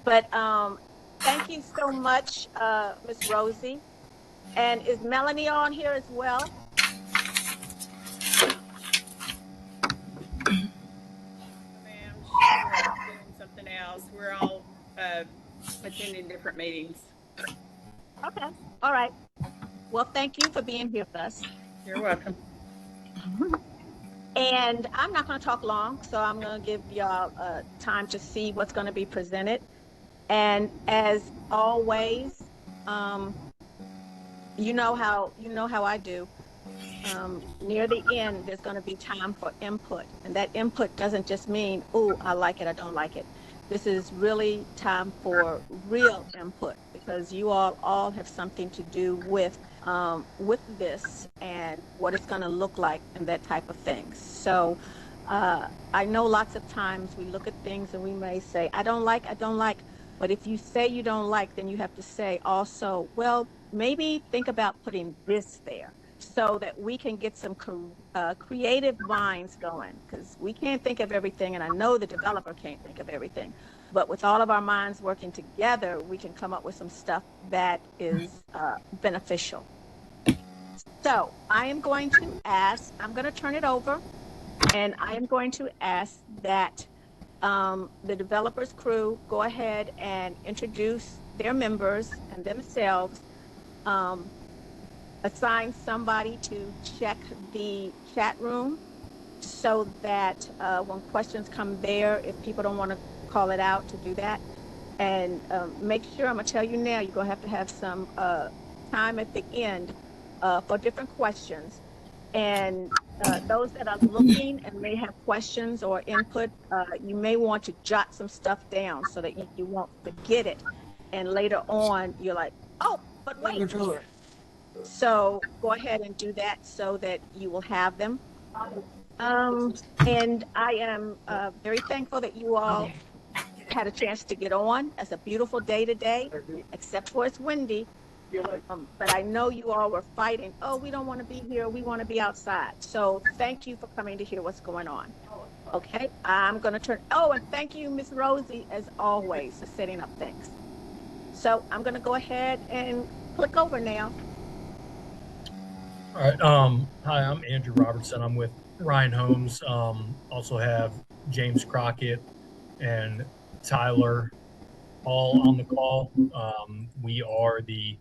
But thank you so much, Miss Rosie. And is Melanie on here as well? Ma'am, she's doing something else. We're all uh, attending different meetings. Okay. All right. Well, thank you for being here with us. You're welcome. And I'm not going to talk long, so I'm going to give y'all time to see what's going to be presented. And as always, um, you know how I do. Near the end, there's going to be time for input, and that input doesn't just mean, "Oh, I like it, I don't like it." This is really time for real input because you all have something to do with this and what it's going to look like and that type of thing. So I know lots of times we look at things and we may say, I don't like. But if you say you don't like, then you have to say also, well, maybe think about putting this there so that we can get some creative minds going because we can't think of everything. And I know the developer can't think of everything. But with all of our minds working together, we can come up with some stuff that is beneficial. So I'm going to turn it over and I am going to ask that the developers crew go ahead and introduce their members and themselves, um, assign somebody to check the chat room so that when questions come there, if people don't want to call it out, to do that. And make sure, I'm going to tell you now, you're going to have some time at the end for different questions. And those that are looking and may have questions or input, you may want to jot some stuff down so that you won't forget it. And later on, you're like, oh, but wait. So go ahead and do that so that you will have them. And I am very thankful that you all had a chance to get on. It's a beautiful day today, except for it's windy. But I know you all were fighting. Oh, we don't want to be here. We want to be outside. So thank you for coming to hear what's going on. Okay, I'm going to turn. Oh, and thank you, Miss Rosie, as always, for setting up things. So I'm going to go ahead and click over now. All right. Hi, I'm Andrew Robertson. I'm with Ryan Holmes. Also have James Crockett and Tyler all on the call. We are the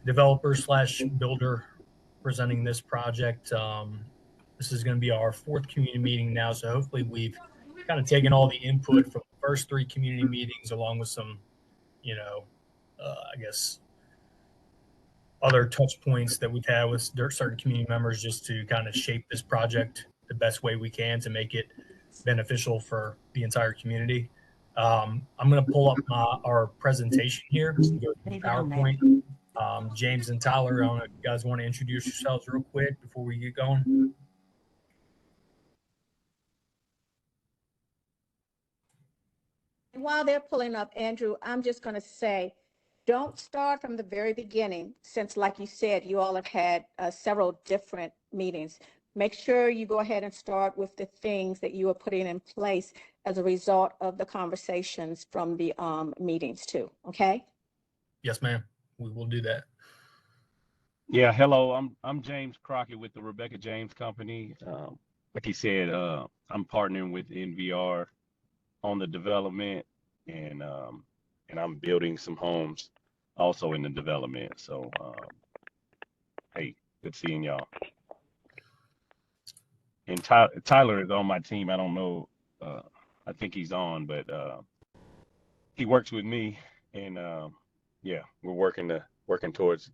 developer slash builder presenting this project. This is going to be our fourth community meeting now, so hopefully we've kind of taken all the input from the first three community meetings, along with some, you know, I guess other touch points that we've had with certain community members, just to kind of shape this project the best way we can to make it beneficial for the entire community. I'm going to pull up our presentation here, go to the PowerPoint. James and Tyler, I don't know if you guys want to introduce yourselves real quick before we get going. And while they're pulling up, Andrew, I'm just going to say, don't start from the very beginning, since, like you said, you all have had several different meetings. Make sure you go ahead and start with the things that you are putting in place as a result of the conversations from the meetings too, okay? Yes, ma'am. We will do that. Yeah, hello. I'm James Crockett with the Rebecca James Company. Like he said, I'm partnering with NVR on the development, and and I'm building some homes also in the development. So, hey, good seeing y'all. And Tyler is on my team. I don't know. I think he's on, but he works with me, and yeah, we're working towards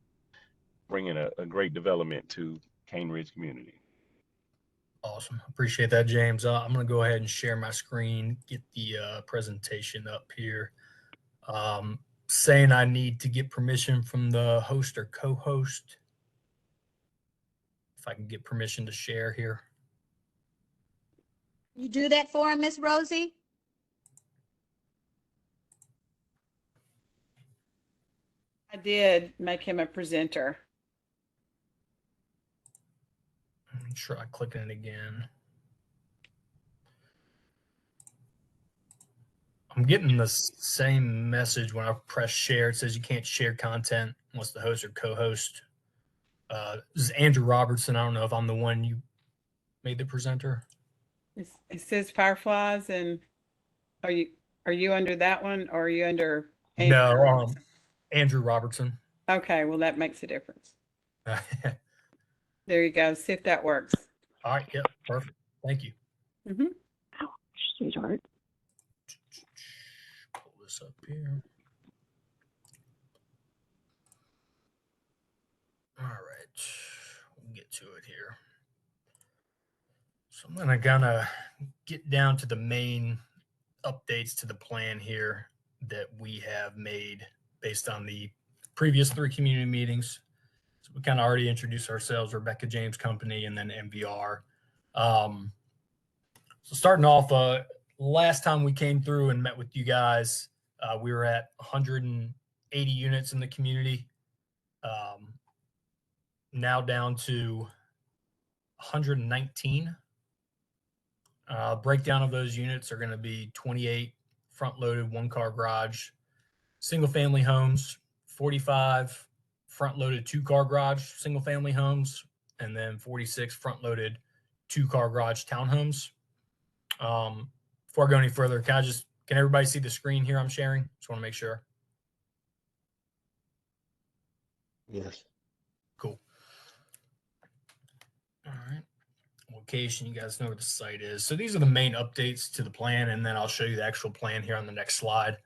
bringing a great development to Cane Ridge community. Awesome. Appreciate that, James. I'm going to go ahead and share my screen, get the presentation up here. Saying I need to get permission from the host or co-host. If I can get permission to share here. You do that for him, Miss Rosie? I did make him a presenter. Let me try clicking it again. I'm getting the same message when I press share. It says you can't share content unless the host or co-host. This is Andrew Robertson. I don't know if I'm the one you made the presenter. It says Fireflies, and are you under that one, or are you under Andrew No, Robertson? Andrew Robertson. Okay, well, that makes a difference. All There you go. See if that works. right. Yep. Perfect. Thank you. Mm-hmm. Ouch, sweetheart. Pull this up here. All right. We'll get to it here. So I'm going to kind of get down to the main updates to the plan here that we have made based on the previous 3 community meetings. So we kind of already introduced ourselves, Rebecca James Company, and then MVR. So starting off, last time we came through and met with you guys, we were at 180 units in the community. Now down to 119. Breakdown of those units are going to be 28 front-loaded 1-car garage single-family homes, 45 front-loaded 2-car garage single-family homes, and then 46 front-loaded 2-car garage townhomes. Before I go any further, can everybody see the screen here I'm sharing? Just want to make sure. Yes. Cool. All right. Location, you guys know where the site is. So these are the main updates to the plan, and then I'll show you the actual plan here on the next slide.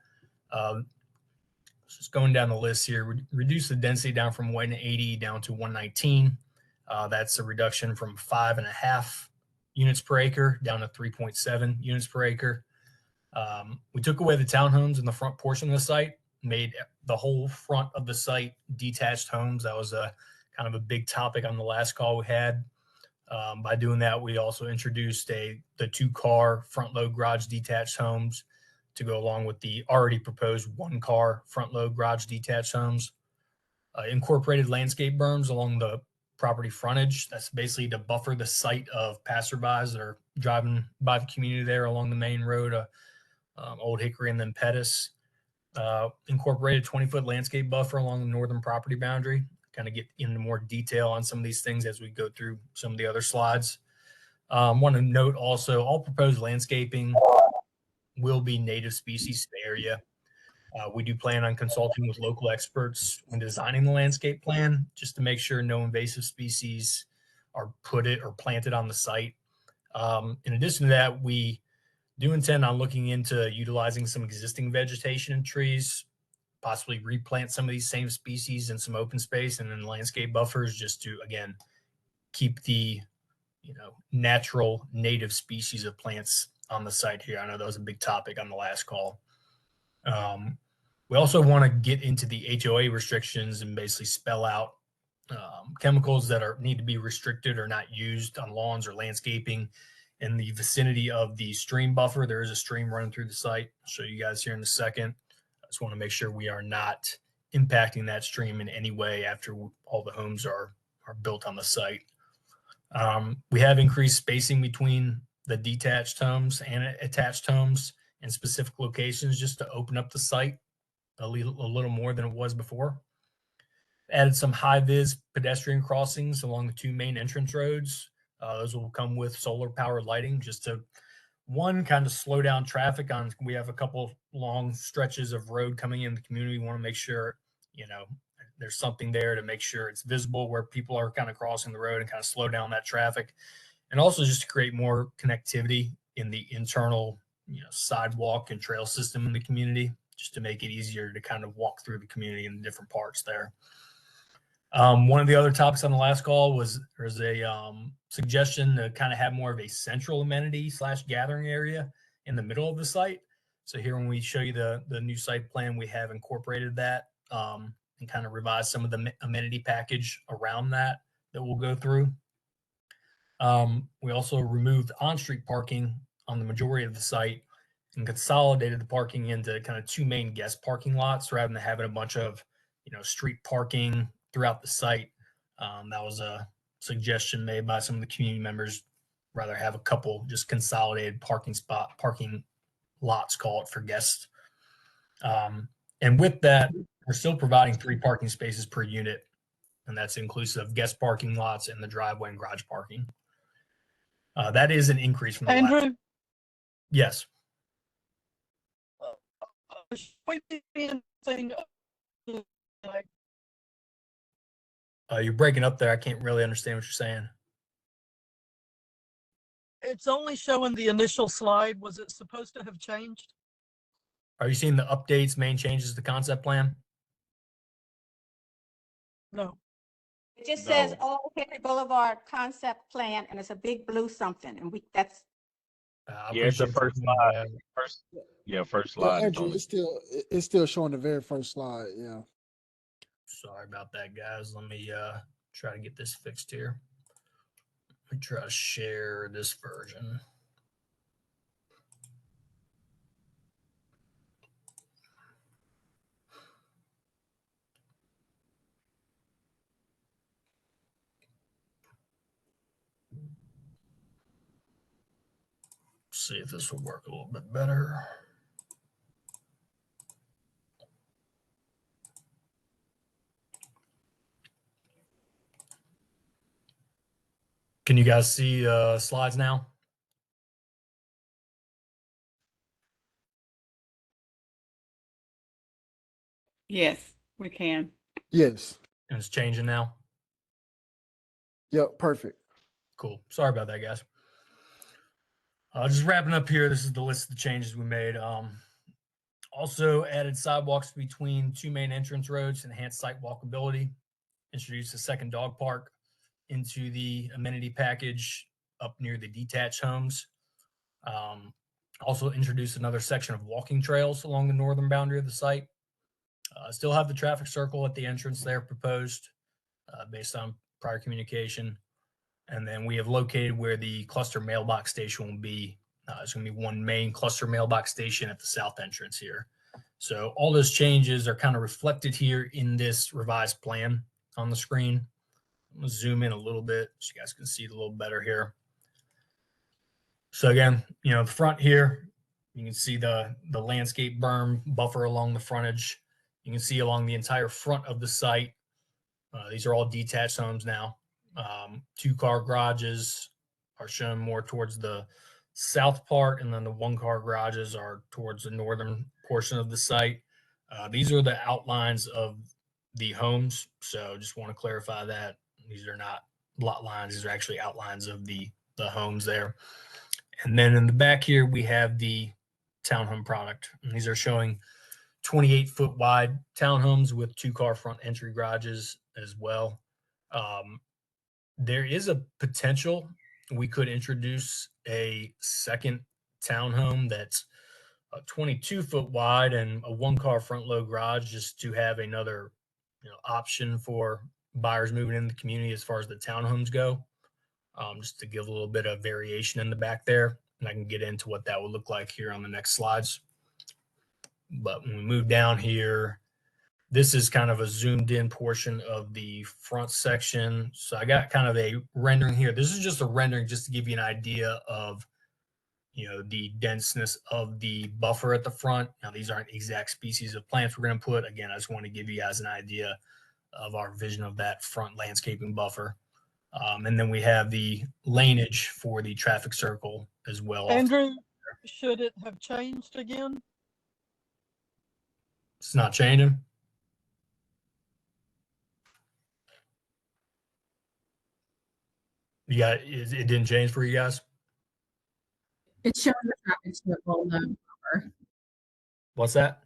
Just going down the list here, reduce the density down from 180 down to 119. That's a reduction from 5.5 units per acre down to 3.7 units per acre. We took away the townhomes in the front portion of the site, made the whole front of the site detached homes. That was a kind of a big topic on the last call we had. By doing that, we also introduced the 2-car front load garage detached homes to go along with the already proposed 1-car front load garage detached homes. Incorporated landscape berms along the property frontage. That's basically to buffer the sight of passerbys that are driving by the community there along the main road, Old Hickory and then Pettis. Incorporated 20-foot landscape buffer along the northern property boundary. Kind of get into more detail on some of these things as we go through some of the other slides. Want to note also, all proposed landscaping will be native species to the area. We do plan on consulting with local experts when designing the landscape plan, just to make sure no invasive species are planted on the site. In addition to that, we do intend on looking into utilizing some existing vegetation and trees, possibly replant some of these same species in some open space and then landscape buffers, just to, again, keep the natural native species of plants on the site here. I know that was a big topic on the last call. We also want to get into the HOA restrictions and basically spell out chemicals that need to be restricted or not used on lawns or landscaping in the vicinity of the stream buffer. There is a stream running through the site. I'll show you guys here in a second. I just want to make sure we are not impacting that stream in any way after all the homes are built on the site. We have increased spacing between the detached homes and attached homes in specific locations just to open up the site a little more than it was before. Added some high-vis pedestrian crossings along the 2 main entrance roads. Those will come with solar-powered lighting just to, one, kind of slow down traffic. We have a couple long stretches of road coming in the community. We want to make sure, there's something there to make sure it's visible where people are kind of crossing the road and kind of slow down that traffic. And also just to create more connectivity in the internal, sidewalk and trail system in the community, just to make it easier to kind of walk through the community in the different parts there. One of the other topics on the last call was there's a suggestion to kind of have more of a central amenity / gathering area in the middle of the site. So here, when we show you the new site plan, we have incorporated that and kind of revised some of the amenity package around that we'll go through. We also removed on-street parking on the majority of the site and consolidated the parking into kind of 2 main guest parking lots rather than having a bunch of, street parking throughout the site. That was a suggestion made by some of the community members, rather have a couple just consolidated parking lots, call it, for guests. And with that, we're still providing 3 parking spaces per unit, and that's inclusive of guest parking lots and the driveway and garage parking. That is an increase from the last. Andrew, Yes. should we be anything like You're breaking up there. I can't really understand what you're saying. it's only showing the initial slide. Was it supposed to have changed? Are you seeing the updates, main changes to the concept plan? No. It just No. says Old Henry Boulevard concept plan, and it's a big blue something, and that's. I Yeah, it's the appreciate first you slide. doing that. First, yeah, first Yeah, slide. is Andrew, on it. it's still showing the very first slide. Yeah. Sorry about that, guys. Let me try to get this fixed here. Let me try to share this version. See if this will work a little bit better. Can you guys see slides now? Yes, we can. Yes. And it's changing now? Yep. Perfect. Cool. Sorry about that, guys. Just wrapping up here. This is the list of the changes we made. Also added sidewalks between 2 main entrance roads, enhanced site walkability, introduced a second dog park into the amenity package up near the detached homes. Also introduced another section of walking trails along the northern boundary of the site. Still have the traffic circle at the entrance there proposed based on prior communication. And then we have located where the cluster mailbox station will be. There's going to be 1 main cluster mailbox station at the south entrance here. So all those changes are kind of reflected here in this revised plan on the screen. I'm going to zoom in a little bit so you guys can see it a little better here. So again, the front here, you can see the landscape berm buffer along the frontage. You can see along the entire front of the site. These are all detached homes now. 2-car garages are shown more towards the south part, and then the 1-car garages are towards the northern portion of the site. These are the outlines of the homes. So just want to clarify that these are not lot lines. These are actually outlines of the homes there. And then in the back here, we have the townhome product. And these are showing 28-foot wide townhomes with 2-car front entry garages as well. There is a potential we could introduce a second townhome that's 22-foot wide and a 1-car front load garage, just to have another option for buyers moving in the community as far as the townhomes go, just to give a little bit of variation in the back there. And I can get into what that would look like here on the next slides. But when we move down here, this is kind of a zoomed in portion of the front section. So I got kind of a rendering here. This is just a rendering just to give you an idea of, the denseness of the buffer at the front. Now, these aren't exact species of plants we're going to put. Again, I just want to give you guys an idea of our vision of that front landscaping buffer. And then we have the laneage for the traffic circle as well. Andrew, should it have changed again? It's not changing. It didn't change for you guys? It's showing the traffic circle in the buffer. What's that?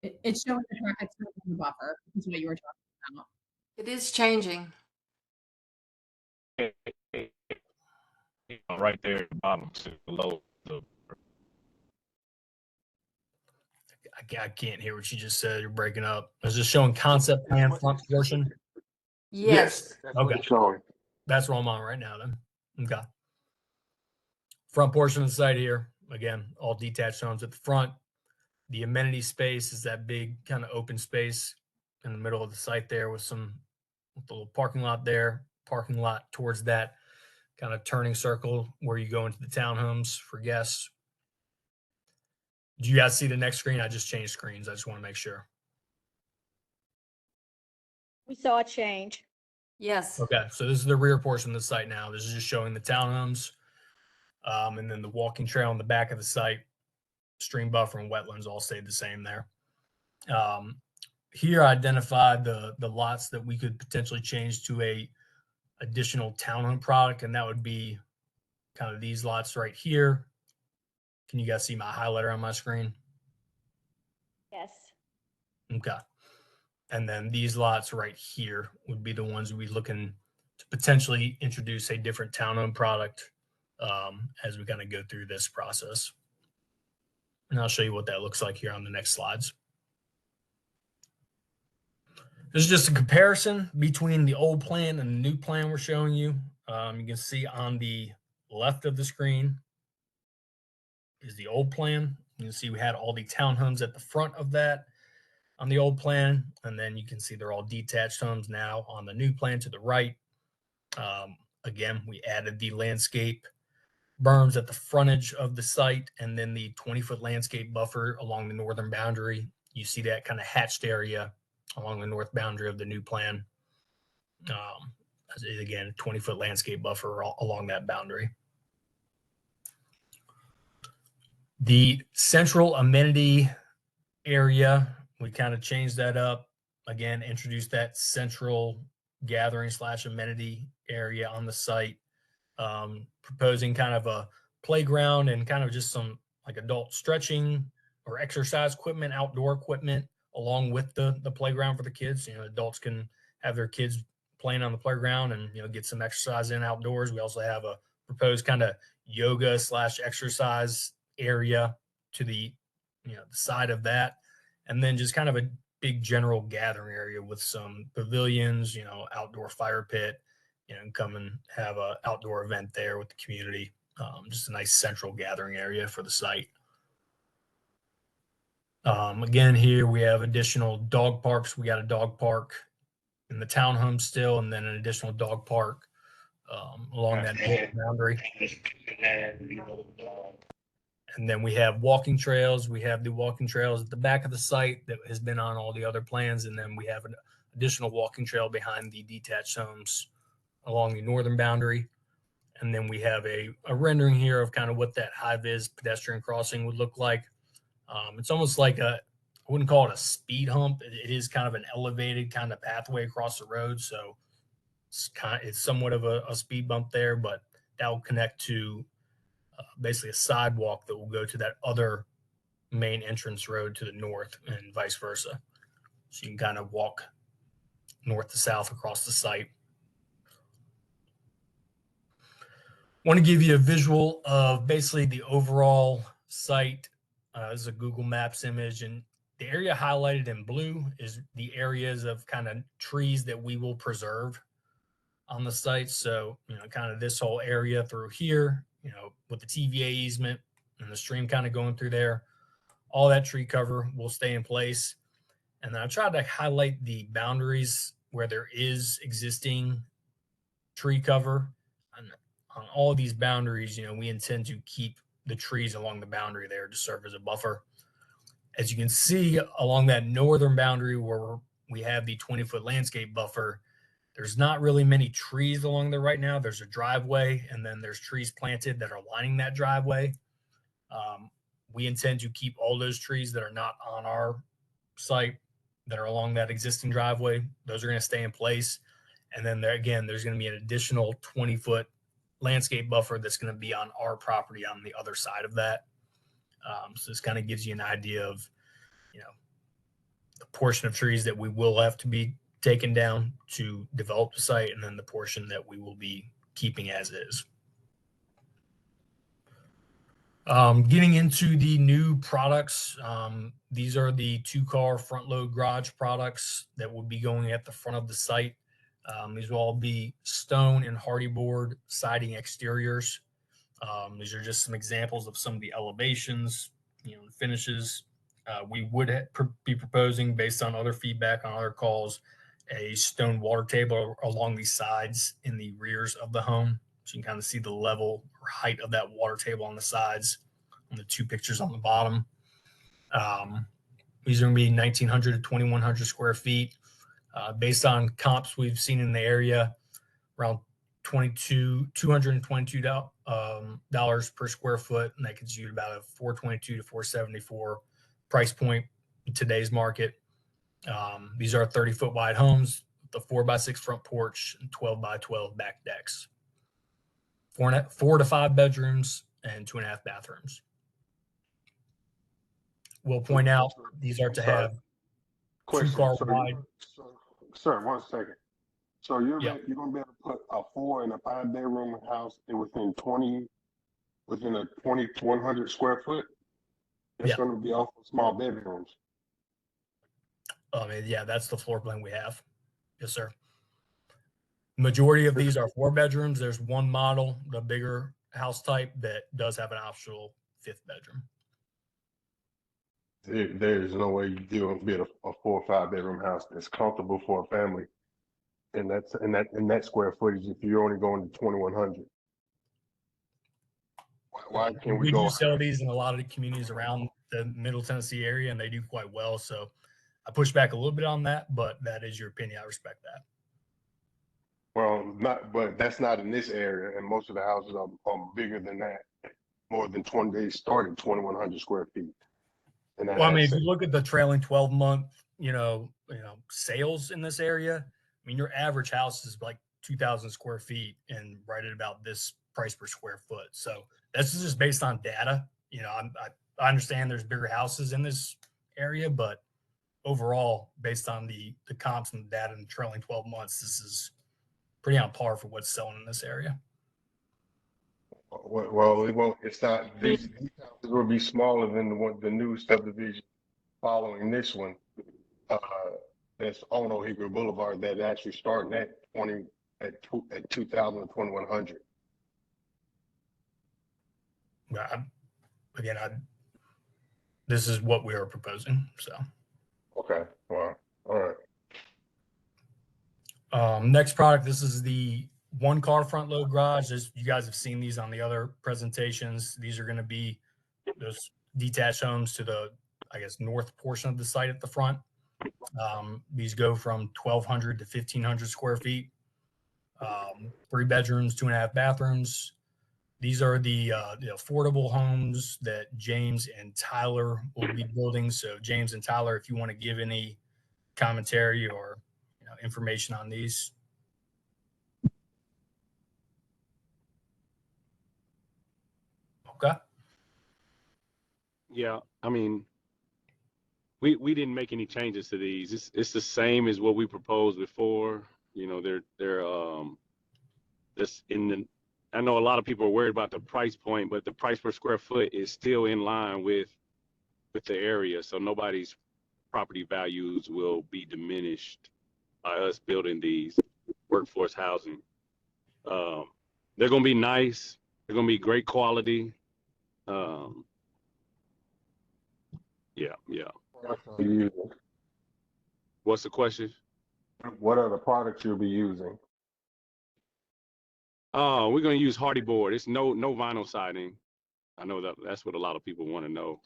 It's showing the traffic circle in the buffer. Is what you were talking about. It is changing. Right there at the bottom, below the. I can't hear what you just said. You're breaking up. I was just showing concept plan front portion. Yes. That's what Okay. it's showing. That's what I'm on right now then. Okay. Front portion of the site here. Again, all detached homes at the front. The amenity space is that big kind of open space in the middle of the site there with the little parking lot there, parking lot towards that kind of turning circle where you go into the townhomes for guests. Do you guys see the next screen? I just changed screens. I just want to make sure. We saw a change. Yes. Okay, so this is the rear portion of the site now. This is just showing the townhomes, and then the walking trail in the back of the site, stream buffer and wetlands all stayed the same there. Here I identified the lots that we could potentially change to a additional townhome product, and that would be kind of these lots right here. Can you guys see my highlighter on my screen? Yes. Okay. And then these lots right here would be the ones we'd be looking to potentially introduce a different townhome product as we kind of go through this process. And I'll show you what that looks like here on the next slides. This is just a comparison between the old plan and the new plan we're showing you. You can see on the left of the screen is the old plan. You can see we had all the townhomes at the front of that on the old plan, and then you can see they're all detached homes now on the new plan to the right. Again, we added the landscape berms at the frontage of the site, and then the 20-foot landscape buffer along the northern boundary. You see that kind of hatched area along the north boundary of the new plan. Again, 20-foot landscape buffer along that boundary. The central amenity area, we kind of changed that up. Again, introduced that central gathering / amenity area on the site, proposing kind of a playground and kind of just some like adult stretching or exercise equipment, outdoor equipment, along with the playground for the kids. You know, adults can have their kids playing on the playground and, you know, get some exercise in outdoors. We also have a proposed kind of yoga / exercise area to the, you know, the side of that. And then just kind of a big general gathering area with some pavilions, you know, outdoor fire pit, you know, and come and have a outdoor event there with the community. Just a nice central gathering area for the site. Again, here we have additional dog parks. We got a dog park in the townhome still, and then an additional dog park along that boundary. And then we have walking trails. We have the walking trails at the back of the site that has been on all the other plans. And then we have an additional walking trail behind the detached homes along the northern boundary. And then we have a rendering here of kind of what that high-vis pedestrian crossing would look like. It's almost like I wouldn't call it a speed hump. It is kind of an elevated kind of pathway across the road. So it's somewhat of a speed bump there, but that will connect to basically a sidewalk that will go to that other main entrance road to the north and vice versa. So you can kind of walk north to south across the site. Want to give you a visual of basically the overall site. This is a Google Maps image, and the area highlighted in blue is the areas of kind of trees that we will preserve on the site. So, you know, kind of this whole area through here, you know, with the TVA easement and the stream kind of going through there, all that tree cover will stay in place. And then I tried to highlight the boundaries where there is existing tree cover. And on all of these boundaries, you know, we intend to keep the trees along the boundary there to serve as a buffer. As you can see along that northern boundary where we have the 20-foot landscape buffer, there's not really many trees along there right now. There's a driveway, and then there's trees planted that are lining that driveway. We intend to keep all those trees that are not on our site that are along that existing driveway. Those are going to stay in place. And then there, again, there's going to be an additional 20-foot landscape buffer that's going to be on our property on the other side of that. So this kind of gives you an idea of, you know, the portion of trees that we will have to be taken down to develop the site, and then the portion that we will be keeping as is. Getting into the new products, these are the 2-car front load garage products that will be going at the front of the site. These will all be stone and hardy board siding exteriors. These are just some examples of some of the elevations, you know, finishes. We would be proposing, based on other feedback on other calls, a stone water table along the sides in the rears of the home. So you can kind of see the level or height of that water table on the sides on the 2 pictures on the bottom. These are going to be 1,900 to 2,100 square feet. Based on comps we've seen in the area, around $222 per square foot, and that gets you about a $422 to $474 price point in today's market. These are 30-foot wide homes with a 4x6 front porch and 12x12 back decks. 4 to 5 bedrooms and 2.5 bathrooms. We'll point out these are to have two-car wide. Sir, 1 second. So you're going to be able to put a 4 and a 5 bedroom house within a 100 square foot? It's going to be also small bedrooms. Yeah, that's the floor plan we have. Yes, sir. Majority of these are 4 bedrooms. There's one model, the bigger house type, that does have an optional 5th bedroom. There's no way you'll build a 4 or 5 bedroom house that's comfortable for a family, and that's in that square footage if you're only going to 2,100. Why can't we go? Do sell these in a lot of the communities around the Middle Tennessee area, and they do quite well. So I push back a little bit on that, but that is your opinion. I respect that. Well, but that's not in this area, and most of the houses are bigger than that. More than 20. They start at 2,100 square feet. And well, I mean, if you look at the trailing 12-month, sales in this area, I mean, your average house is like 2,000 square feet and right at about this price per square foot. So this is just based on data. I understand there's bigger houses in this area, but overall, based on the comps and the data in the trailing 12 months, this is pretty on par for what's selling in this area. Well, it won't. It's not. These houses will be smaller than the new subdivision following this one. That's on O'Hickory Boulevard. That actually starting at 2,000 to 2,100. This is what we are proposing. So. Okay. Well, all right. Next product. This is the 1-car front load garage. You guys have seen these on the other presentations. These are going to be those detached homes to the, north portion of the site at the front. These go from 1,200 to 1,500 square feet. 3 bedrooms, 2.5 bathrooms. These are the affordable homes that James and Tyler will be building. So James and Tyler, if you want to give any commentary or information on these. Okay. Yeah, I mean, we didn't make any changes to these. It's the same as what we proposed before. They're this in the. I know a lot of people are worried about the price point, but the price per square foot is still in line with the area. So nobody's property values will be diminished by us building these workforce housing. They're going to be nice. They're going to be great quality. Yeah. What's the question? What are the products you'll be using? Oh, we're going to use hardy board. It's no vinyl siding. I know that's what a lot of people want to know.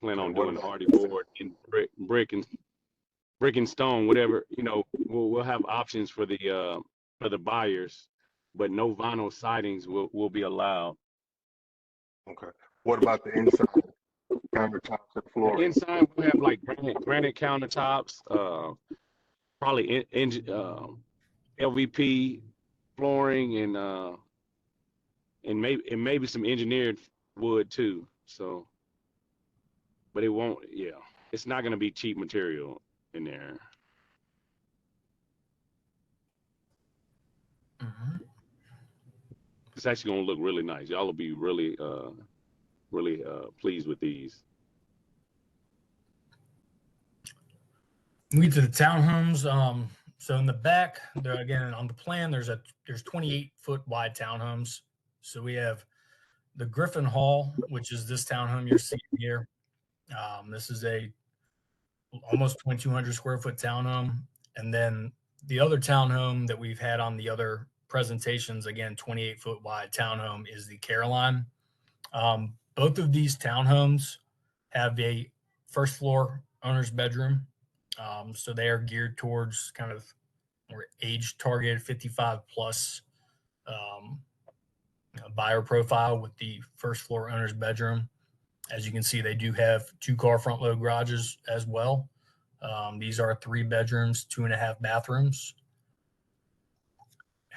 Plan on doing hardy board in brick and stone, whatever. We'll have options for the buyers, but no vinyl sidings will be allowed. Okay. What about the inside countertops and flooring? Inside we'll have like granite countertops, probably LVP flooring and maybe some engineered wood too. So, but it won't. Yeah, it's not going to be cheap material in there. Mm-hmm. It's actually going to look really nice. Y'all will be really pleased with these. We get to the townhomes. So in the back, again on the plan, there's 28-foot wide townhomes. So we have the Griffin Hall, which is this townhome you're seeing here. This is a almost 2,200 square foot townhome, and then the other townhome that we've had on the other presentations, again 28-foot wide townhome, is the Caroline. Both of these townhomes have a first floor owner's bedroom. So they are geared towards kind of or age targeted 55 plus buyer profile with the first floor owner's bedroom. As you can see, they do have 2-car front load garages as well. These are 3 bedrooms, 2.5 bathrooms.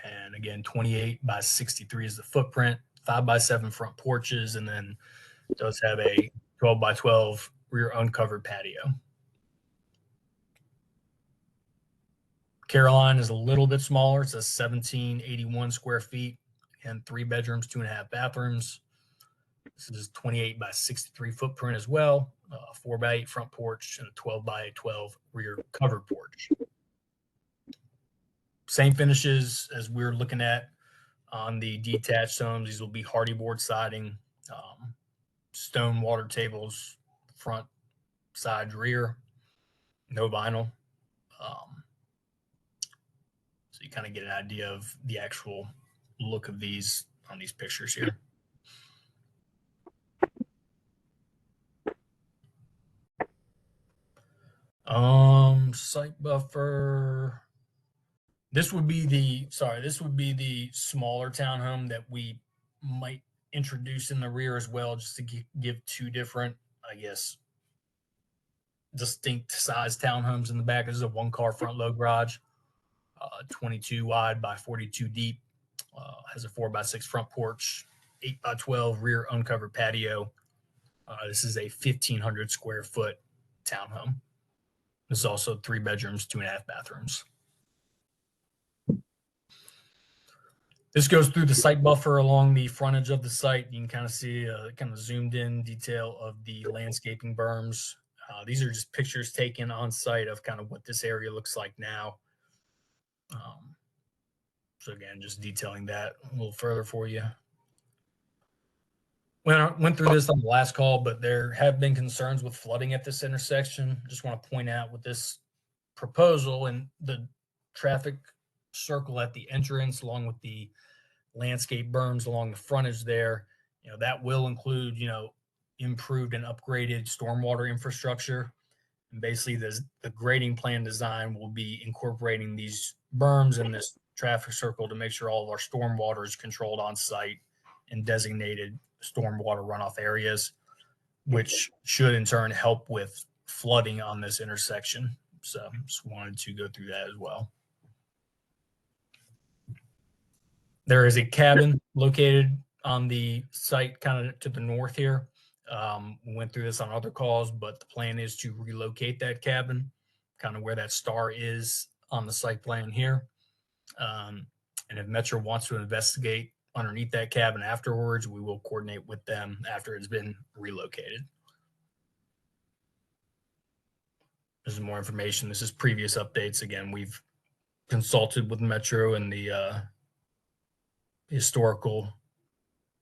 And again, 28 by 63 is the footprint, 5 by 7 front porches, and then it does have a 12 by 12 rear uncovered patio. Caroline is a little bit smaller. It's a 1781 square feet and 3 bedrooms, 2.5 bathrooms. This is 28 by 63 footprint as well, 4 by 8 front porch and a 12 by 12 rear covered porch. Same finishes as we're looking at on the detached homes. These will be hardy board siding, stone water tables, front, sides, rear, no vinyl. So you kind of get an idea of the actual look of these on these pictures here. Site buffer. This would be the smaller townhome that we might introduce in the rear as well, just to give 2 different, I guess, distinct size townhomes in the back. This is a 1-car front load garage, 22 wide by 42 deep, has a 4 by 6 front porch, 8 by 12 rear uncovered patio. This is a 1,500 square foot townhome. This is also 3 bedrooms, 2.5 bathrooms. This goes through the site buffer along the frontage of the site. You can kind of see a kind of zoomed in detail of the landscaping berms. These are just pictures taken on site of kind of what this area looks like now. So again, just detailing that a little further for you. Went through this on the last call, but there have been concerns with flooding at this intersection. Just want to point out with this proposal and the traffic circle at the entrance, along with the landscape berms along the frontage there, that will include, improved and upgraded stormwater infrastructure. And basically the grading plan design will be incorporating these berms in this traffic circle to make sure all of our stormwater is controlled on site in designated stormwater runoff areas, which should in turn help with flooding on this intersection. So just wanted to go through that as well. There is a cabin located on the site kind of to the north here. We went through this on other calls, but the plan is to relocate that cabin kind of where that star is on the site plan here. And if Metro wants to investigate underneath that cabin afterwards, we will coordinate with them after it's been relocated. This is more information. This is previous updates. Again, we've consulted with Metro and the historical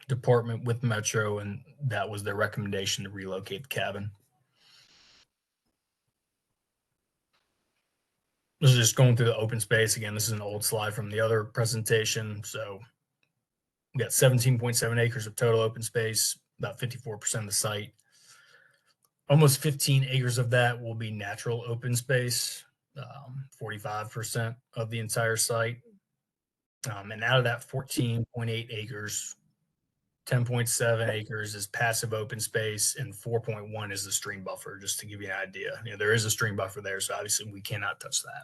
department with Metro, and that was their recommendation to relocate the cabin. This is just going through the open space. Again, this is an old slide from the other presentation. So we got 17.7 acres of total open space, about 54% of the site. Almost 15 acres of that will be natural open space, 45% of the entire site. And out of that 14.8 acres, 10.7 acres is passive open space and 4.1 is the stream buffer, just to give you an idea. There is a stream buffer there, so obviously we cannot touch that.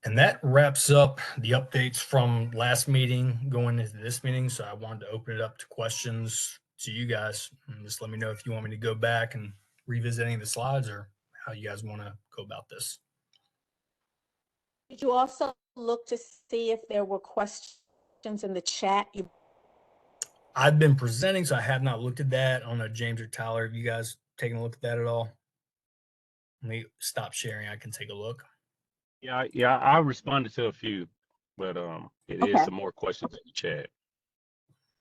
And that wraps up the updates from last meeting going into this meeting. So I wanted to open it up to questions to you guys. And just let me know if you want me to go back and revisit any of the slides or how you guys want to go about this. Did you also look to see if there were questions in the chat? I've been presenting, so I have not looked at that. I don't know, James or Tyler, have you guys taken a look at that at all? Let me stop sharing. I can take a look. Yeah, I responded to a few, but it is some more questions in the chat,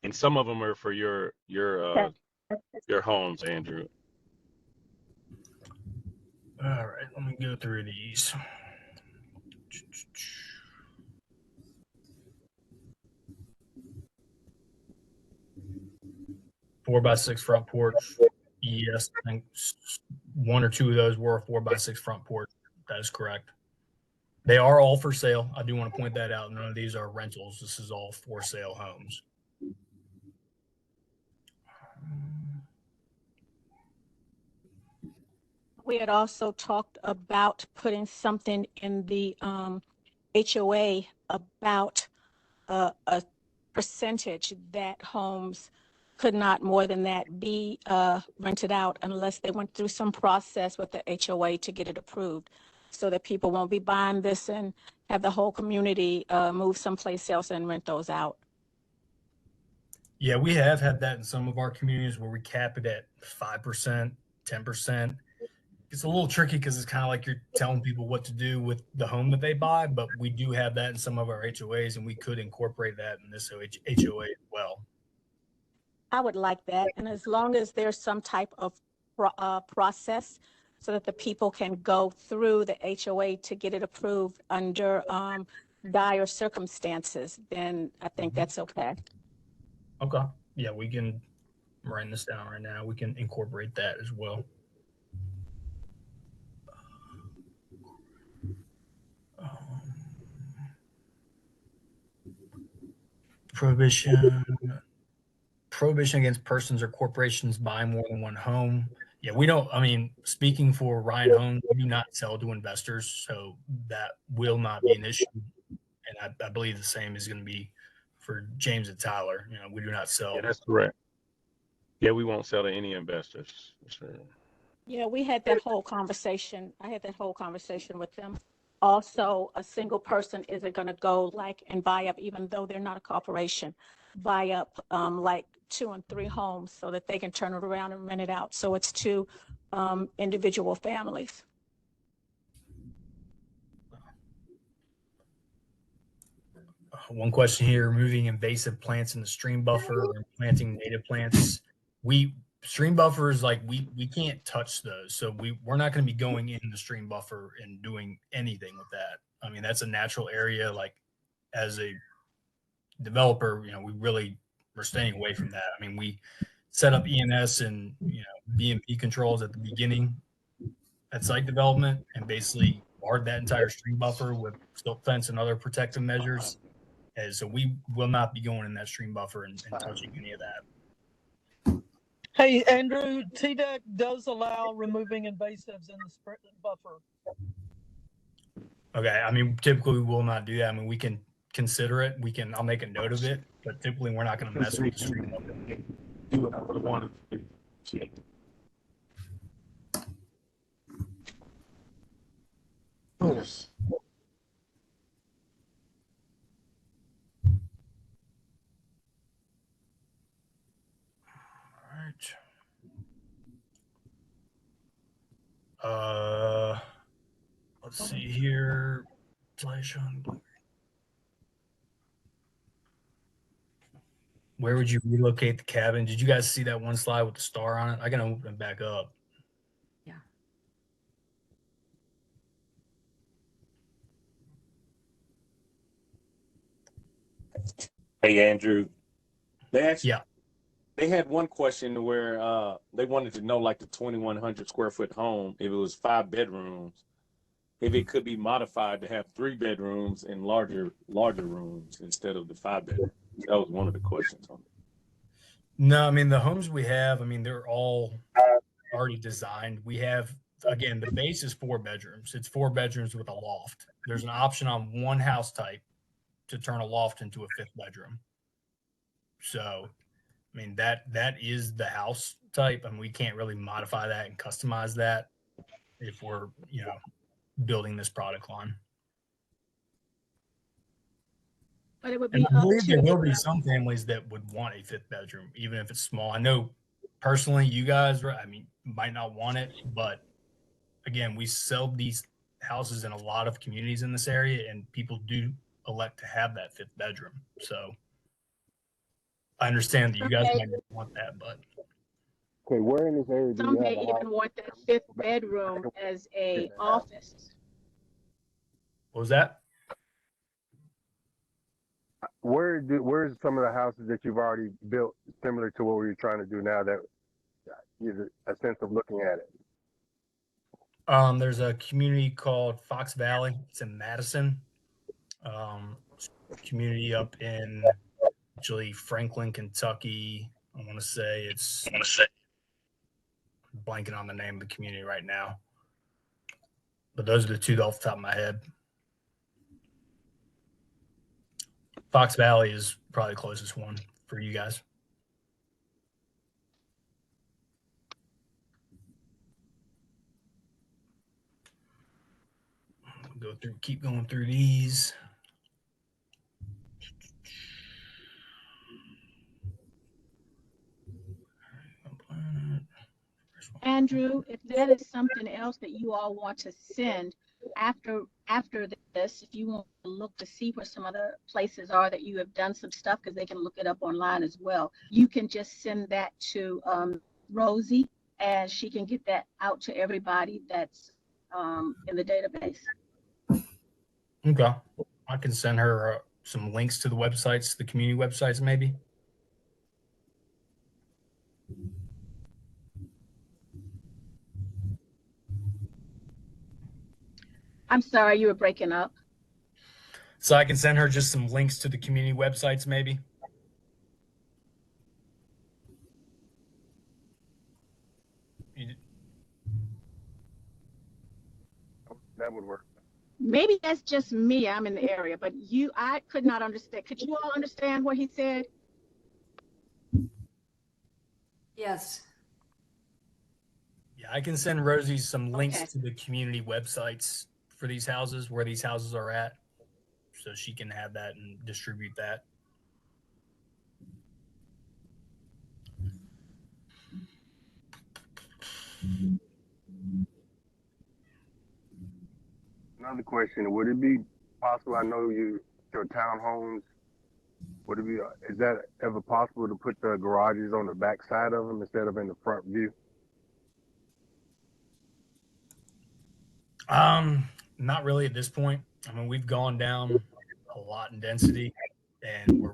and some of them are for your homes, Andrew. All right, let me go through these. 4x6 front porch. Yes, I think one or two of those were a 4x6 front porch. That is correct. They are all for sale. I do want to point that out. None of these are rentals. This is all for sale homes. We had also talked about putting something in the HOA about a percentage that homes could not more than that be rented out unless they went through some process with the HOA to get it approved, so that people won't be buying this and have the whole community move someplace else and rent those out. Yeah, we have had that in some of our communities where we cap it at 5%, 10%. It's a little tricky because it's kind of like you're telling people what to do with the home that they buy, but we do have that in some of our HOAs, and we could incorporate that in this HOA as well. I would like that, and as long as there's some type of process so that the people can go through the HOA to get it approved under dire circumstances, then I think that's okay. Okay. Yeah, we can write this down right now. We can incorporate that as well. Prohibition against persons or corporations buying more than one home. Yeah, we don't, I mean, speaking for Ryan Homes, we do not sell to investors, so that will not be an issue. And I believe the same is going to be for James and Tyler. You know, we do not sell. Yeah, that's correct. Yeah, we won't sell to any investors. Sure. Yeah, we had that whole conversation. I had that whole conversation with them. Also, a single person isn't going to go like and buy up, even though they're not a corporation, buy up like 2 and 3 homes so that they can turn it around and rent it out. So it's to individual families. One question here: removing invasive plants in the stream buffer or planting native plants. Stream buffers, like we can't touch those, so we're not going to be going in the stream buffer and doing anything with that. I mean, that's a natural area. Like, as a developer, you know, we're staying away from that. I mean, we set up ENS and, you know, BMP controls at the beginning at site development, and basically guard that entire stream buffer with silt fence and other protective measures. And so we will not be going in that stream buffer and touching any of that. Hey, Andrew, TDEC does allow removing invasives in the buffer. Okay, I mean, typically we will not do that. I mean, we can consider it. I'll make a note of it, but typically we're not going to mess with the stream buffer. Yes. Let's see here. Where would you relocate the cabin? Did you guys see that one slide with the star on it? I can open it back up. Yeah. Hey, Andrew. Yeah. They had one question where they wanted to know, like, the 2,100 square foot home, if it was 5 bedrooms, if it could be modified to have 3 bedrooms and larger rooms instead of the 5 bedrooms. That was one of the questions on it. No, I mean, the homes we have, I mean, they're all already designed. We have, again, the base is 4 bedrooms. It's 4 bedrooms with a loft. There's an option on one house type to turn a loft into a 5th bedroom. So, I mean, that is the house type, and we can't really modify that and customize that if we're, you know, building this product line. But it would And be I up believe there to will be some families that would want a 5th bedroom, even if it's small. I know personally you guys, I mean, might not want it, but again, we sell these houses in a lot of communities in this area, and people do elect to have that 5th bedroom. So I understand that you guys might not want that, but Okay, where in this area do some you have may a even house? want that 5th bedroom as a office. what was that? where's some of the houses that you've already built similar to what we're trying to do now that gives a sense of looking at it? There's a community called Fox Valley. It's in Madison. Community up in actually Franklin, Kentucky. I want to say it's blanking on the name of the community right now. But those are the two off the top of my head. Fox Valley is probably the closest one for you guys. Keep going through these. Andrew, if that is something else that you all want to send after this, if you want to look to see where some other places are that you have done some stuff, because they can look it up online as well, you can just send that to Rosie, and she can get that out to everybody that's in the database. Okay. I can send her some links to the websites, the community websites, maybe. I'm sorry, you were breaking up. So I can send her just some links to the community websites, maybe. That would work. Maybe that's just me. I'm in the area, but I could not understand. Could you all understand what he said? Yes. Yeah, I can send Rosie some links to the community websites for these houses, where these houses are at, so she can have that and distribute that. Another question: would it be possible? I know your townhomes. Would it be? Is that ever possible to put the garages on the back side of them instead of in the front view? Not really at this point. I mean, we've gone down a lot in density, and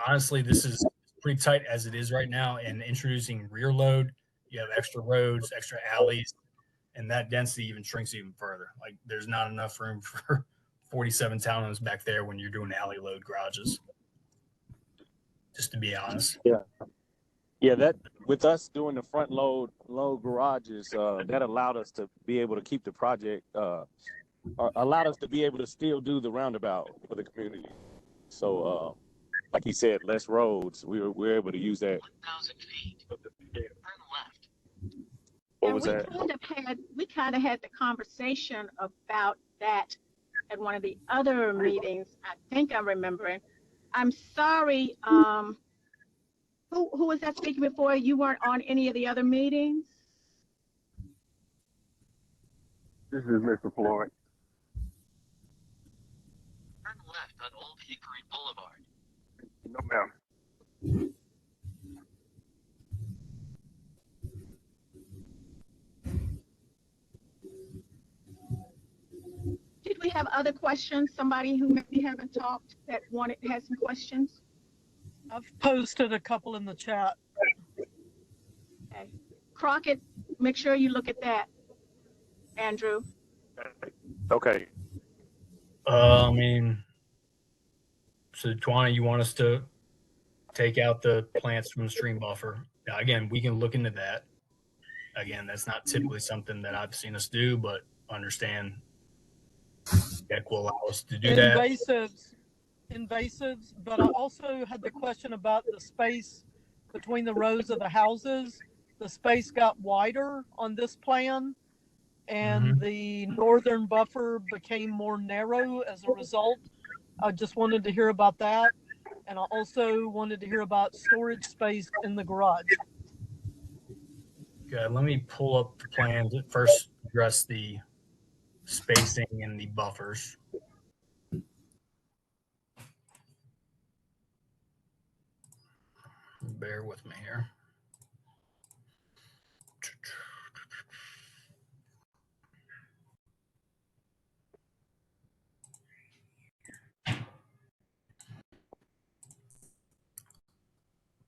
honestly, this is pretty tight as it is right now. And introducing rear load, you have extra roads, extra alleys, and that density even shrinks even further. Like, there's not enough room for 47 townhomes back there when you're doing alley load garages. Just to be honest. Yeah, that with us doing the front load garages, that allowed us to be able to keep the project, allowed us to be able to still do the roundabout for the community. So, like he said, less roads. We're able to use that. 1,000 feet. Turn left. What was that? We kind of had the conversation about that at one of the other meetings. I think I'm remembering. I'm sorry. Who was that speaking before? You weren't on any of the other meetings? This is Mr. Floyd. Turn left on Old Hickory Boulevard. No, ma'am. Did we have other questions? Somebody who maybe haven't talked that had some questions? I've posted a couple in the chat. Okay. Crockett, make sure you look at that. Andrew. Okay. So Twana, you want us to take out the plants from the stream buffer? Now, again, we can look into that. Again, that's not typically something that I've seen us do, but understand that will allow us to do that. Invasives, but I also had the question about the space between the rows of the houses. The space got wider on this plan, and the northern buffer became more narrow as a result. I just wanted to hear about that, and I also wanted to hear about storage space in the garage. Okay, let me pull up the plan to first address the spacing and the buffers. Bear with me here.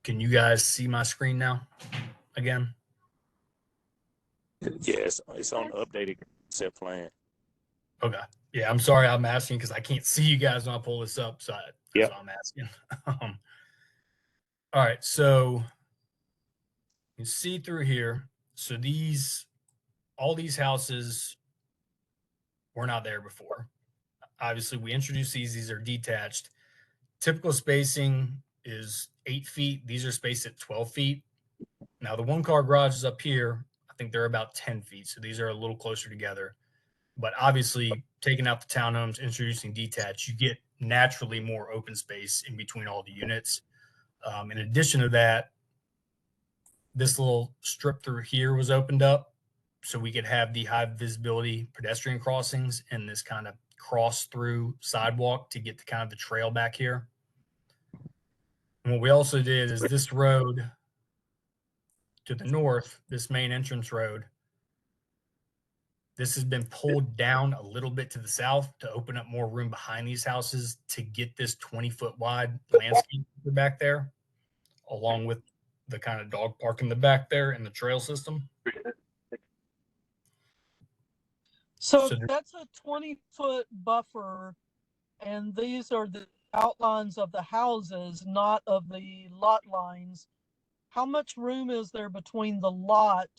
Can you guys see my screen now again? Yes, it's on the updated set plan. Okay. Yeah, I'm sorry I'm asking because I can't see you guys when I pull this up, so that's why I'm asking. All right, so you can see through here. So all these houses were not there before. Obviously, we introduced these are detached. Typical spacing is 8 feet. These are spaced at 12 feet. Now, the one-car garage is up here. I think they're about 10 feet, so these are a little closer together. But obviously, taking out the townhomes, introducing detached, you get naturally more open space in between all the units. In addition to that, this little strip through here was opened up so we could have the high visibility pedestrian crossings and this kind of cross through sidewalk to get to kind of the trail back here. And what we also did is this road to the north, this main entrance road, this has been pulled down a little bit to the south to open up more room behind these houses to get this 20-foot wide landscape back there, along with the kind of dog park in the back there and the trail system. So that's a 20-foot buffer, and these are the outlines of the houses, not of the lot lines. How much room is there between the lot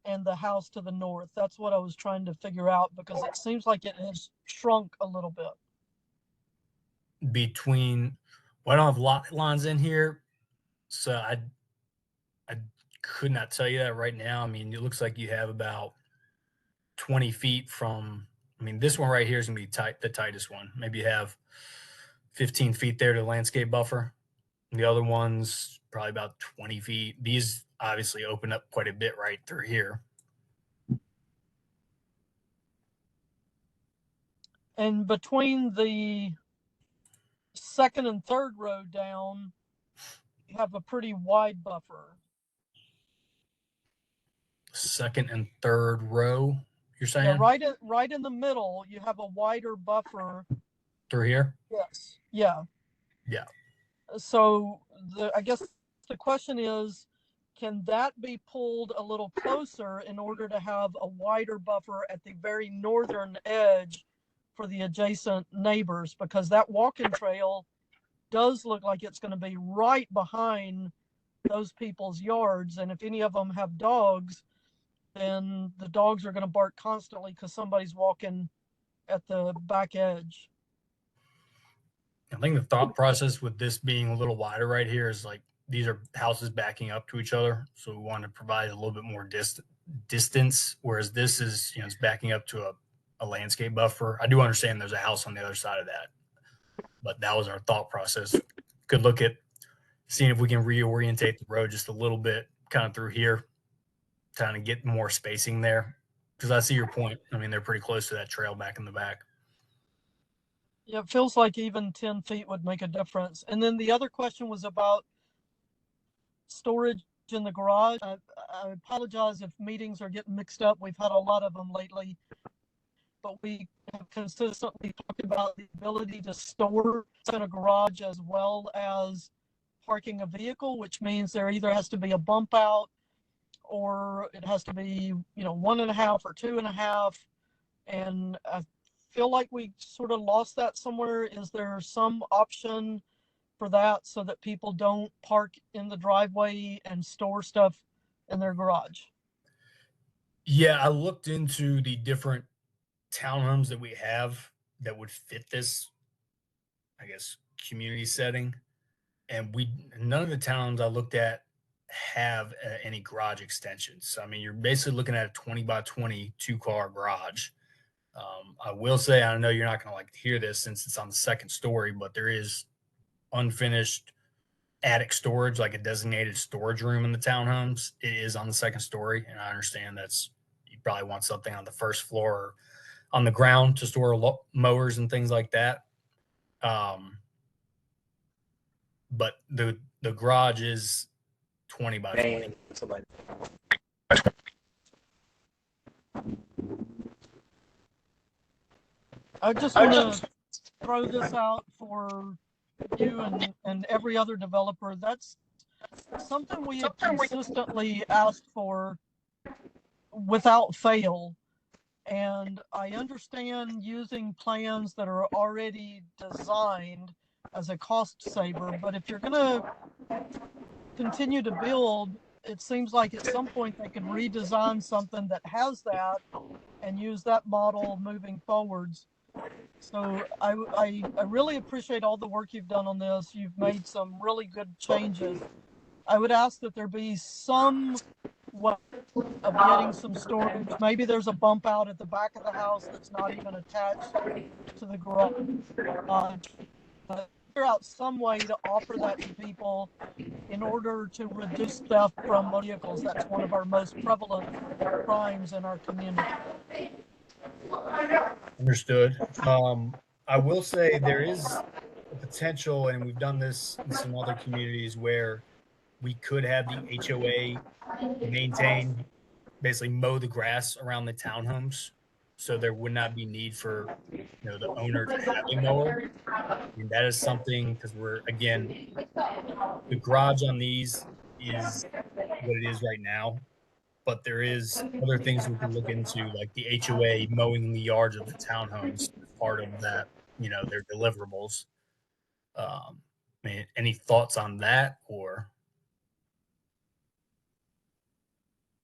and the house to the north? That's what I was trying to figure out, because it seems like it has shrunk a little bit. Well, I don't have lot lines in here, so I could not tell you that right now. I mean, it looks like you have about 20 feet from, I mean, this one right here is going to be the tightest one. Maybe you have 15 feet there to the landscape buffer. And the other one's probably about 20 feet. These obviously open up quite a bit right through here. And between the second and third row down, you have a pretty wide buffer. Second and third row, you're saying? Yeah, right in the middle, you have a wider buffer. Through here? Yes. Yeah. Yeah. So I guess the question is, can that be pulled a little closer in order to have a wider buffer at the very northern edge for the adjacent neighbors? Because that walking trail does look like it's going to be right behind those people's yards. And if any of them have dogs, then the dogs are going to bark constantly because somebody's walking at the back edge. I think the thought process with this being a little wider right here is like these are houses backing up to each other. So we want to provide a little bit more distance, whereas this is, it's backing up to a landscape buffer. I do understand there's a house on the other side of that, but that was our thought process. Could look at seeing if we can reorientate the road just a little bit kind of through here, trying to get more spacing there. Because I see your point. I mean, they're pretty close to that trail back in the back. Yeah, it feels like even 10 feet would make a difference. And then the other question was about storage in the garage. I apologize if meetings are getting mixed up. We've had a lot of them lately. But we have consistently talked about the ability to store in a garage as well as parking a vehicle, which means there either has to be a bump out or it has to be, 1.5 or 2.5. And I feel like we sort of lost that somewhere. Is there some option for that so that people don't park in the driveway and store stuff in their garage? Yeah, I looked into the different townhomes that we have that would fit this, I guess, community setting. And none of the towns I looked at have any garage extensions. So, I mean, you're basically looking at a 20 by 20 2-car garage. I will say, I know you're not going to like to hear this since it's on the second story, but there is unfinished attic storage, like a designated storage room in the townhomes. It is on the second story. And I understand you probably want something on the first floor or on the ground to store mowers and things like that. But the garage is 20 by 20. I just want to throw this out for you and every other developer. That's something we have consistently asked for without fail. And I understand using plans that are already designed as a cost saver, but if you're going to continue to build, it seems like at some point they could redesign something that has that and use that model moving forwards. So I really appreciate all the work you've done on this. You've made some really good changes. I would ask that there be some way of getting some storage. Maybe there's a bump out at the back of the house that's not even attached to the garage. Figure out some way to offer that to people in order to reduce theft from motor vehicles. That's one of our most prevalent crimes in our community. Understood. I will say there is a potential, and we've done this in some other communities where we could have the HOA maintain, basically mow the grass around the townhomes, so there would not be need for the owner to have a mower. And that is something, because we're, again, the garage on these is what it is right now, but there is other things we can look into, like the HOA mowing the yards of the townhomes as part of that, their deliverables. I mean, any thoughts on that? Or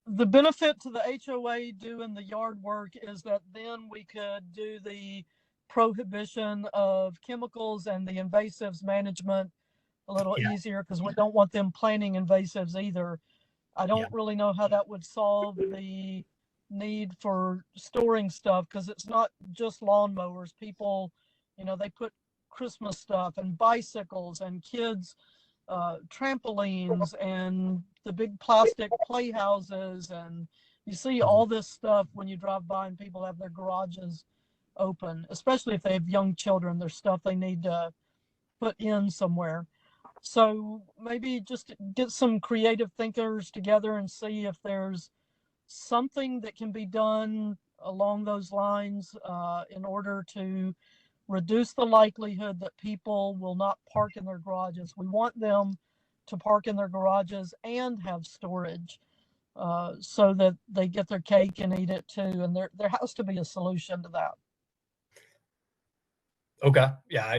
the benefit to the HOA doing the yard work is that then we could do the prohibition of chemicals and the invasives management a little easier, because we don't want them planting invasives either. I don't really know how that would solve the need for storing stuff, because it's not just lawnmowers. People, they put Christmas stuff and bicycles and kids trampolines and the big plastic playhouses, and you see all this stuff when you drive by and people have their garages open, especially if they have young children. There's stuff they need to put in somewhere. So maybe just get some creative thinkers together and see if there's something that can be done along those lines in order to reduce the likelihood that people will not park in their garages. We want them to park in their garages and have storage so that they get their cake and eat it too. And there has to be a solution to that. Okay. Yeah,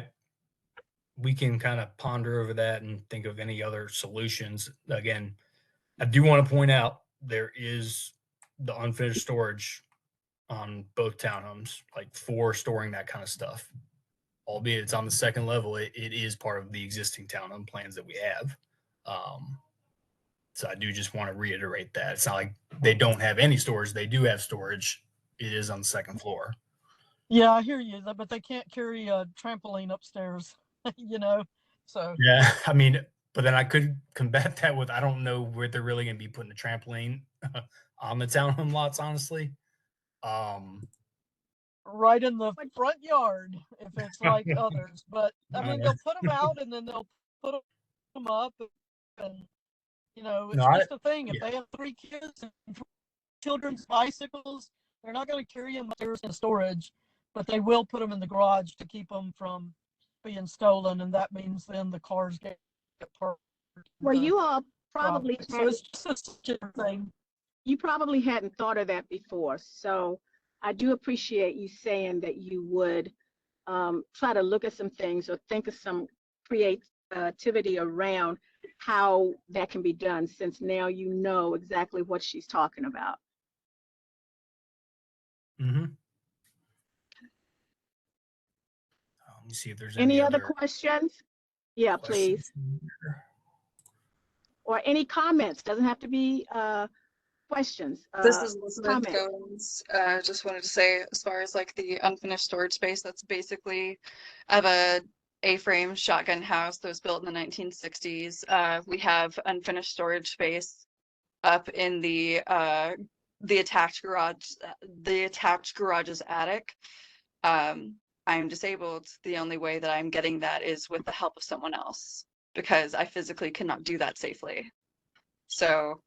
we can kind of ponder over that and think of any other solutions. Again, I do want to point out there is the unfinished storage on both townhomes, like for storing that kind of stuff. Albeit it's on the second level, it is part of the existing townhome plans that we have. So I do just want to reiterate that. It's not like they don't have any storage. They do have storage. It is on the second floor. Yeah, I hear you, but they can't carry a trampoline upstairs, so. Yeah, I mean, but then I could combat that with, I don't know where they're really going to be putting the trampoline on the townhome lots, honestly. Right in the front yard, if it's like others. But, I mean, they'll put them out and then they'll put them up. And, it's just a thing. If they have 3 kids and children's bicycles, they're not going to carry them upstairs in storage, but they will put them in the garage to keep them from being stolen. And that means then the cars get parked. Well, you all probably so it's just a thing. You probably hadn't thought of that before. So I do appreciate you saying that you would try to look at some things or think of some creativity around how that can be done, since now you know exactly what she's talking about. Mm-hmm. Let me see if there's any other questions. Yeah, please. Or any comments. Doesn't have to be questions. This is Elizabeth Goins. Just wanted to say, as far as like the unfinished storage space, that's basically, I have a A-frame shotgun house that was built in the 1960s. We have unfinished storage space up in the attached garage's attic. I'm disabled. The only way that I'm getting that is with the help of someone else, because I physically cannot do that safely. So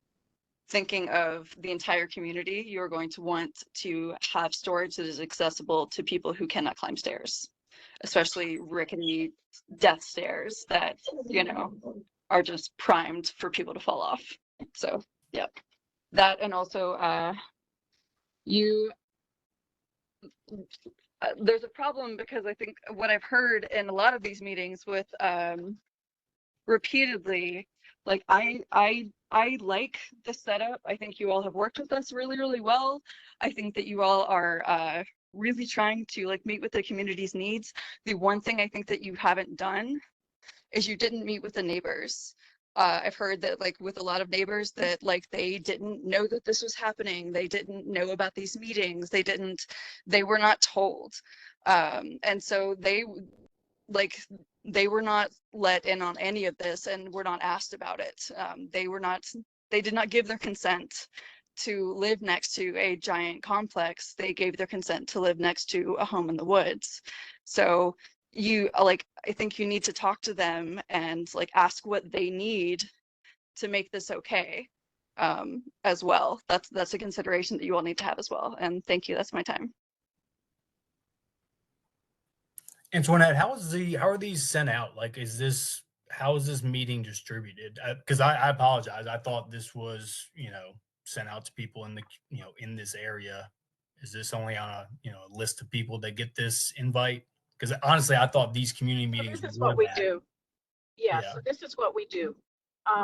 thinking of the entire community, you're going to want to have storage that is accessible to people who cannot climb stairs, especially rickety death stairs that, are just primed for people to fall off. So yeah, that, and also you there's a problem because I think what I've heard in a lot of these meetings with repeatedly, like I like the setup. I think you all have worked with us really, really well. I think that you all are really trying to like meet with the community's needs. The one thing I think that you haven't done is you didn't meet with the neighbors. I've heard that like with a lot of neighbors that like they didn't know that this was happening. They didn't know about these meetings. They were not told. And so they were not let in on any of this and were not asked about it. They did not give their consent to live next to a giant complex. They gave their consent to live next to a home in the woods. So I think you need to talk to them and like ask what they need to make this okay as well. That's a consideration that you all need to have as well. And thank you. That's my time. Antoinette, how are these sent out? Like, how is this meeting distributed? Because I apologize. I thought this was, sent out to people in in this area. Is this only on a, a list of people that get this invite? Because honestly, I thought these community meetings This is were what we that. do. Yeah, Yeah. so this is what we do.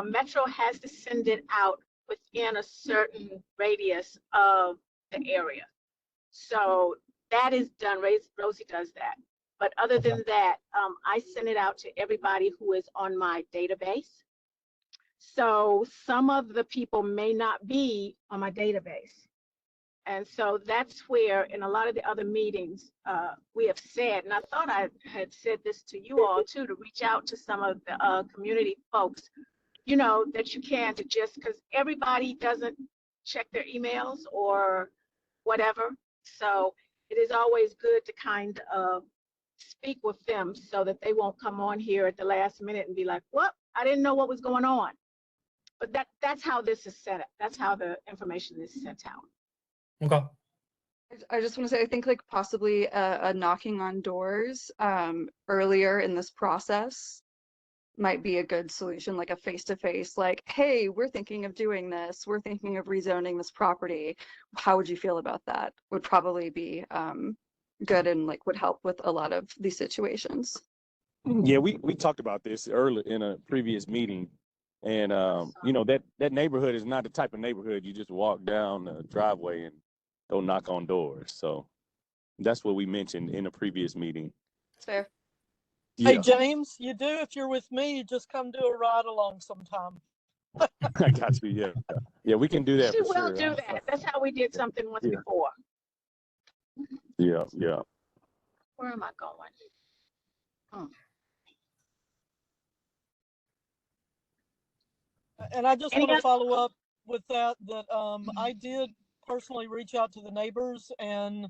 Metro has to send it out within a certain radius of the area. So that is done. Rosie does that. But other than that, I send it out to everybody who is on my database. So some of the people may not be on my database. And so that's where in a lot of the other meetings we have said, and I thought I had said this to you all too, to reach out to some of the community folks, that you can, to just, because everybody doesn't check their emails or whatever. So it is always good to kind of speak with them so that they won't come on here at the last minute and be like, well, I didn't know what was going on. But that's how this is set up. That's how the information is sent out. Okay. I just want to say, I think like possibly a knocking on doors earlier in this process might be a good solution, like a face-to-face, like, hey, we're thinking of doing this. We're thinking of rezoning this property. How would you feel about that? Would probably be good and like would help with a lot of these situations. Yeah, we talked about this earlier in a previous meeting. And that neighborhood is not the type of neighborhood you just walk down the driveway and go knock on doors. So that's what we mentioned in a previous meeting. Fair. Yeah. Hey, James, you do, if you're with me, just come do a ride along sometime. I got you. Yeah. Yeah, we can do that She for will sure. do that. That's how we did something once before. Yeah. Where am I going? And I just want to follow up with that I did personally reach out to the neighbors, and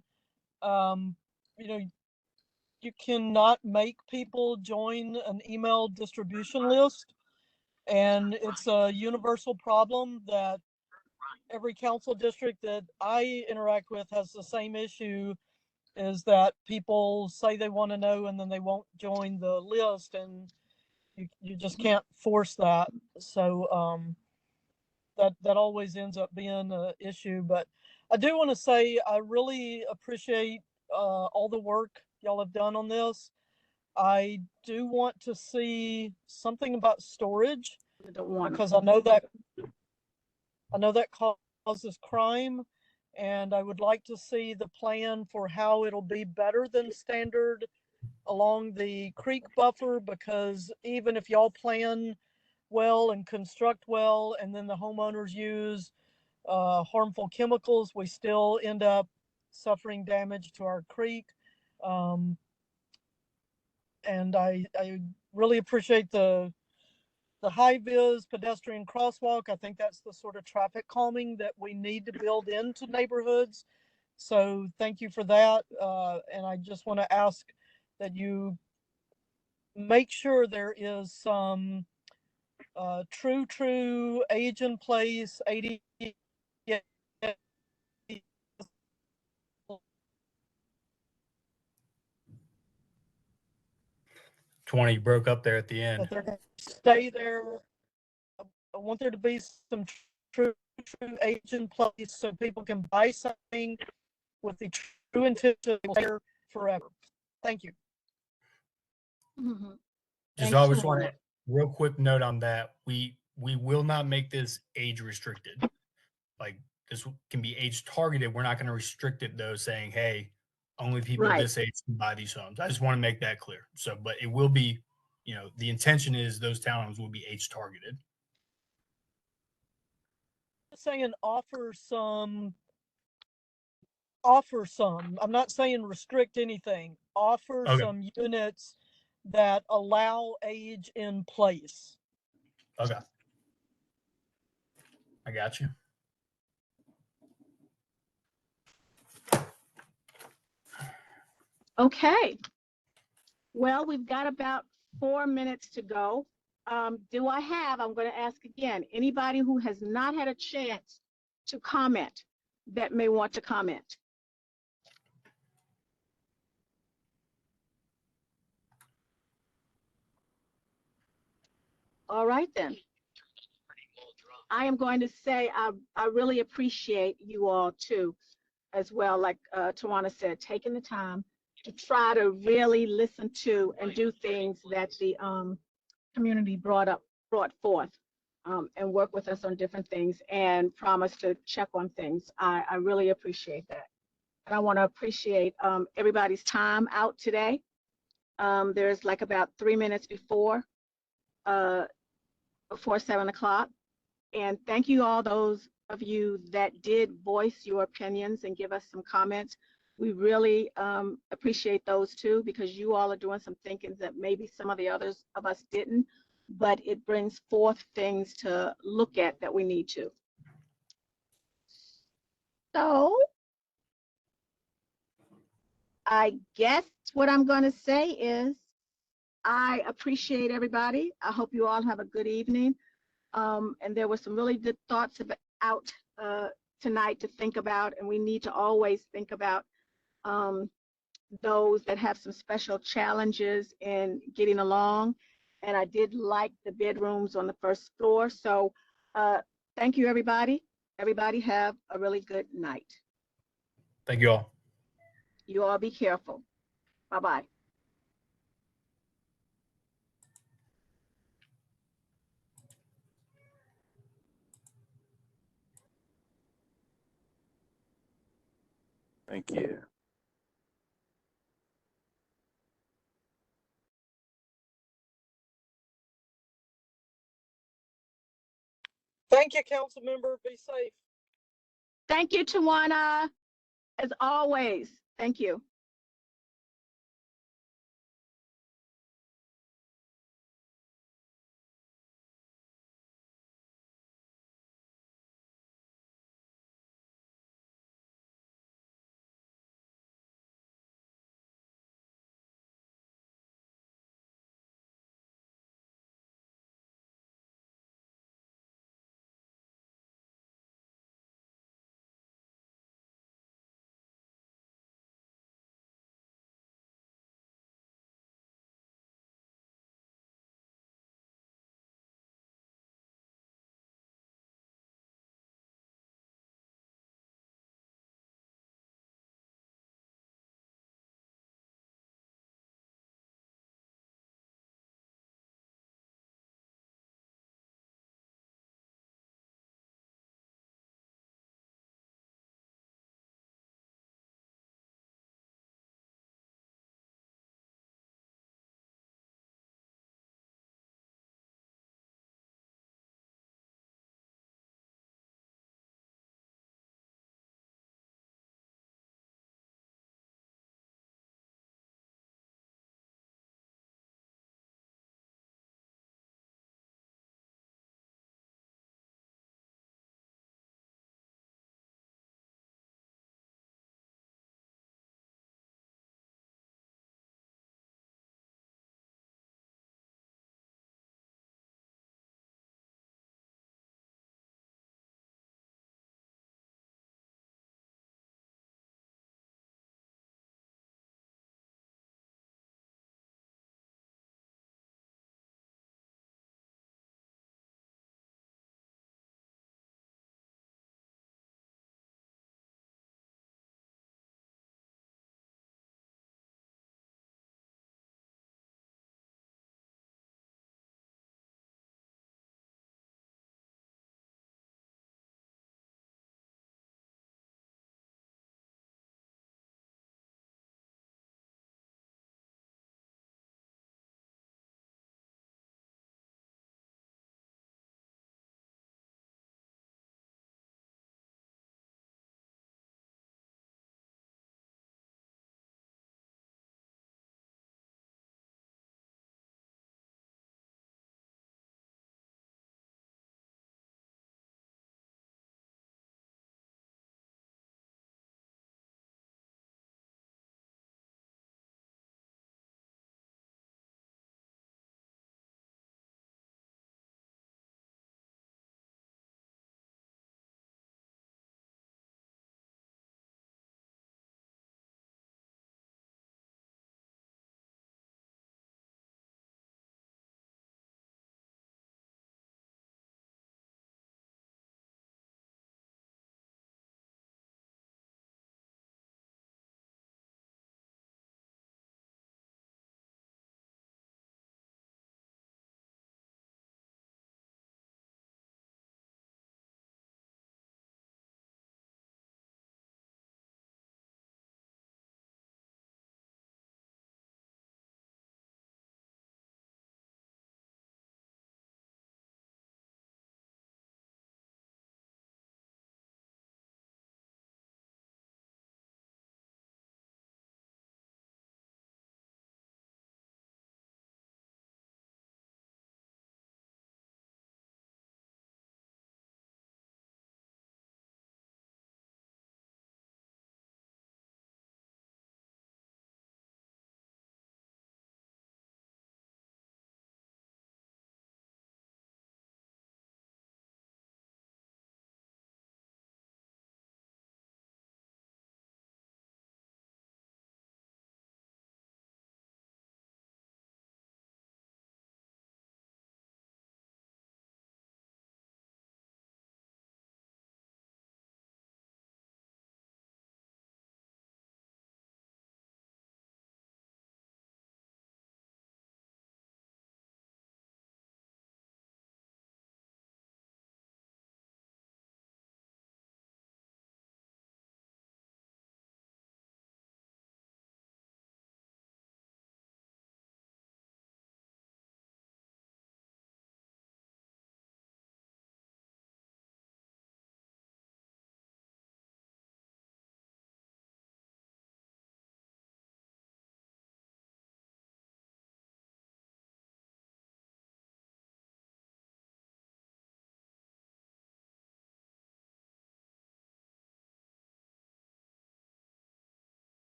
you cannot make people join an email distribution list, and it's a universal problem that every council district that I interact with has the same issue, is that people say they want to know and then they won't join the list, and you just can't force that. So that always ends up being an issue. But I do want to say I really appreciate all the work y'all have done on this. I do want to see something about storage, because I know that causes crime, and I would like to see the plan for how it'll be better than standard along the creek buffer, because even if y'all plan well and construct well, and then the homeowners use harmful chemicals, we still end up suffering damage to our creek. And I really appreciate the high-vis pedestrian crosswalk. I think that's the sort of traffic calming that we need to build into neighborhoods. So thank you for that. And I just want to ask that you make sure there is some true age in place, 80. 20 broke up there at the end. That they're going to stay there I want there to be some true age in place so people can buy something with the true intention of staying forever. Thank you. Mhm. Just Thanks, always want Tawana. to real quick note on that. We will not make this age restricted. Like this can be age targeted. We're not going to restrict it though, saying, hey, only people Right. this age can buy these homes. I just want to make that clear. So, but it will be, you know, the intention is those townhomes will be age targeted. Saying offer some. I'm not saying restrict anything. Offer Okay. some units that allow age in place. Okay. I got you. Okay. Well, we've got about 4 minutes to go. I'm going to ask again, anybody who has not had a chance to comment that may want to comment? All right, then. I am going to say I really appreciate you all too, as well, like Tawana said, taking the time to try to really listen to and do things that the community brought forth, and work with us on different things and promise to check on things. I really appreciate that. And I want to appreciate everybody's time out today. There's like about 3 minutes before 7 o'clock. And thank you all those of you that did voice your opinions and give us some comments. We really appreciate those too, because you all are doing some thinking that maybe some of the others of us didn't, but it brings forth things to look at that we need to. So I guess what I'm going to say is I appreciate everybody. I hope you all have a good evening. And there were some really good thoughts out tonight to think about, and we need to always think about those that have some special challenges in getting along. And I did like the bedrooms on the first floor. So thank you, everybody. Everybody have a really good night. Thank you all. You all be careful. Bye-bye. Thank you. Thank you, Councilmember. Be safe. Thank you, Tawana. As always, thank you.